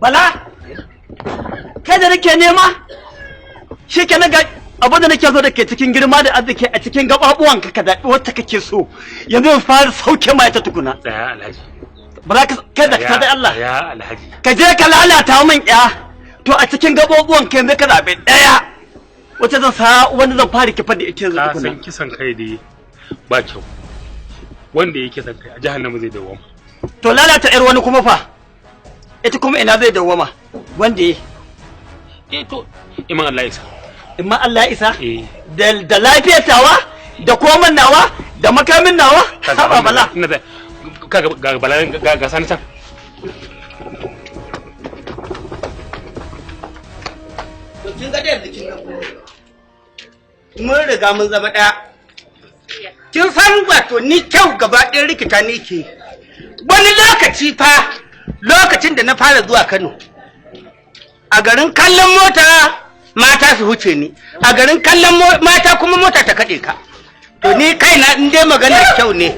Bala kai da nake nema shi ke na ga abin da nake so da ke cikin girma da arziki a cikin gababuwan ka zaɓi wacce kake so yanzu in fara sauke mai ta tukuna. Tsaya Alhaji. Bala kai da ka da Allah. Ya Alhaji. Ka je ka lalata min ya to a cikin gababuwan ka yanzu ka zaɓi ɗaya wacce zan sa wanda zan fara kifar da ita yanzu tukuna. Ka san kisan kai da ba kyau. Wanda yake kisan kai a jahannama zai dawoma. To lalata ƴar wani kuma fa ita kuma ina zai dawoma wanda ya to iman Allah isa. Imma Allah ya isa da lafiyar tawa da koman nawa da makamin nawa haba Bala ga Bala ga sani can to kin ga da kin ga mun riga mun zama daya kin san wato ni kyau gaba ɗin rikita ni ke wani lokaci fa lokacin da na fara zuwa Kano a garin kallon mota mata su huce ni a garin kallon mata kuma mota ta kaɗe ka to ni kaina in dai maganar kyau ne